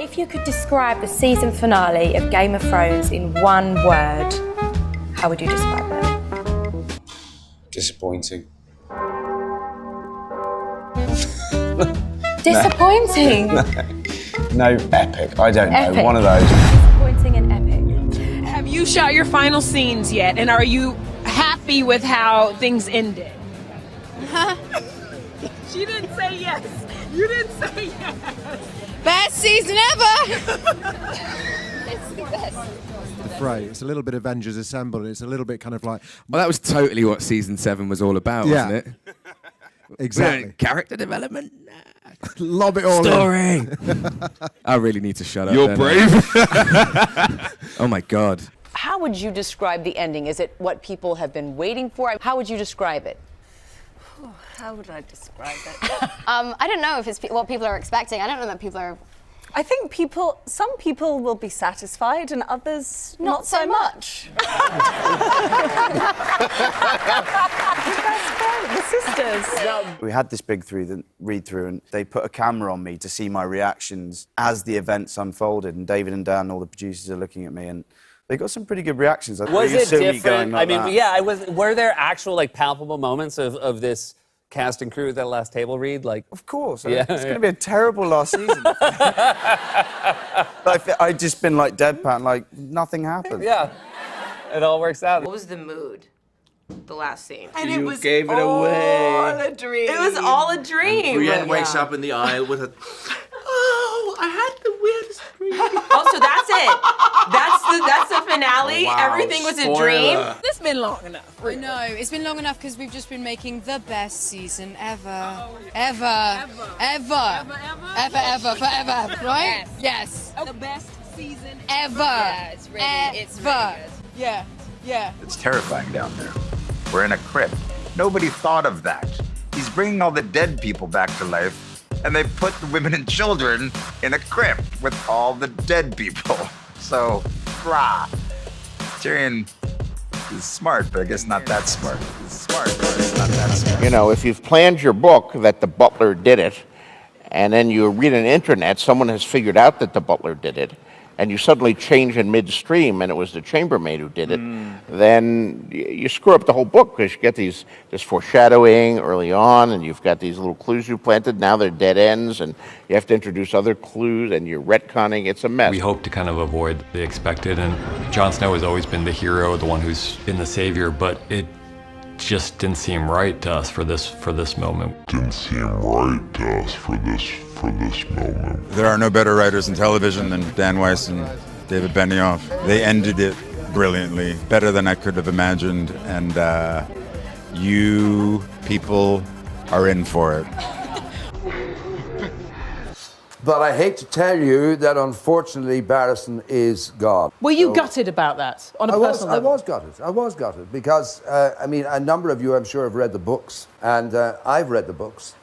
If you could describe the season finale of Game of Thrones in one word, how would you describe it? Disappointing. Disappointing? No, epic. I don't know. Epic. One of those. Disappointing and epic. Have you shot your final scenes yet? And are you happy with how things ended? She didn't say yes. You didn't say yes. Best season ever! It's the best. The fray. It's a little bit Avengers Assemble. It's a little bit kind of like... Well, that was totally what season 7 was all about, Yeah. wasn't it? Exactly. Character development? Lob it all Story! in. I really need to shut up. You're don't brave. I? Oh my God. How would you describe the ending? Is it what people have been waiting for? How would you describe it? How would I describe it? I don't know if it's what people are expecting. I don't know that people are... I think some people will be satisfied and others not so much. The sisters. We had this big read through and they put a camera on me to see my reactions as the events unfolded, and David and Dan, all the producers, are looking at me and they got some pretty good reactions. Was it different? Like I mean, that. yeah, were there actual like palpable moments of this cast and crew at that last table read? Like, of course. Yeah, it's going to be a terrible last season. I'd just been like deadpan, like nothing happened. Yeah, it all works out. What was the mood? The last scene. And it was gave it away. All a dream. It was all a dream. Brienne wakes up in the aisle with a... Oh, I had the weirdest dream. Oh, so that's it. That's the finale. Wow, Everything was a spoiler. dream. It's been long enough. I know, it's been long enough because we've just been making the best season ever. Forever, right? Yes. The best season Ever. Yeah, it's really good. Yeah. It's terrifying down there. We're in a crypt. Nobody thought of that. He's bringing all the dead people back to life, and they put the women and children in a crypt with all the dead people. So, rah. Tyrion is smart, but I guess not that smart. He's smart, but he's not that smart. You know, if you've planned your book that the butler did it, and then you read on the internet, someone has figured out that the butler did it, and you suddenly change in midstream and it was the chambermaid who did it, then you screw up the whole book because you get this foreshadowing early on and you've got these little clues you planted, now they're dead ends and you have to introduce other clues and you're retconning, it's a mess. We hope to kind of avoid the expected, and Jon Snow has always been the hero, the one who's been the savior, but it just didn't seem right to us for this moment. Didn't seem right to us for this moment. There are no better writers in television than Dan Weiss and David Benioff. They ended it brilliantly, better than I could have imagined, and you people are in for it. But I hate to tell you that unfortunately Barristan is gone. Were you gutted about that on a personal level? I was gutted because, I mean, a number of you I'm sure have read the books, and I've read the books.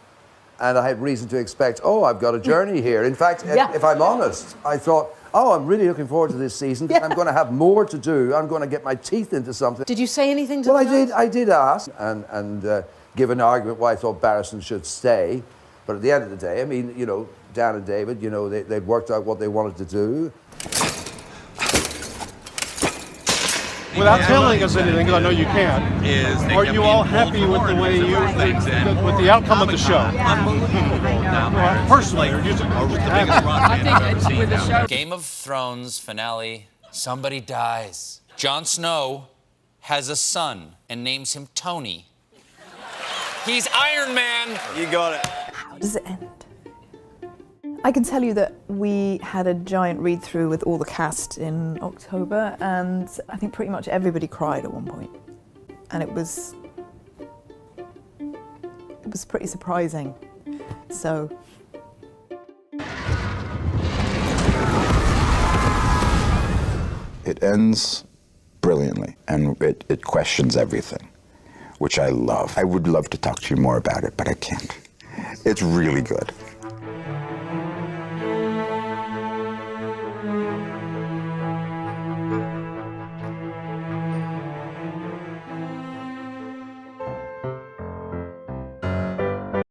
And I had reason to expect, I've got a journey here. In fact, if I'm honest, I thought, I'm really looking forward to this season. Yeah. I'm going to have more to do. I'm going to get my teeth into something. Did you say anything to them? Well, I did ask and give an argument why I thought Barristan should stay. But at the end of the day, I mean, you know, Dan and David, you know, they'd worked out what they wanted to do. Without telling us anything, because I know you can't, are you all happy with the way with the outcome of the show? Personally, or just I think with the show. Game of Thrones finale, somebody dies. Jon Snow has a son and names him Tony. He's Iron Man. You got it. How does it end? I can tell you that we had a giant read-through with all the cast in October, and I think pretty much everybody cried at one point. And it was pretty surprising. So. It ends brilliantly, and it questions everything, which I love. I would love to talk to you more about it, but I can't. It's really good.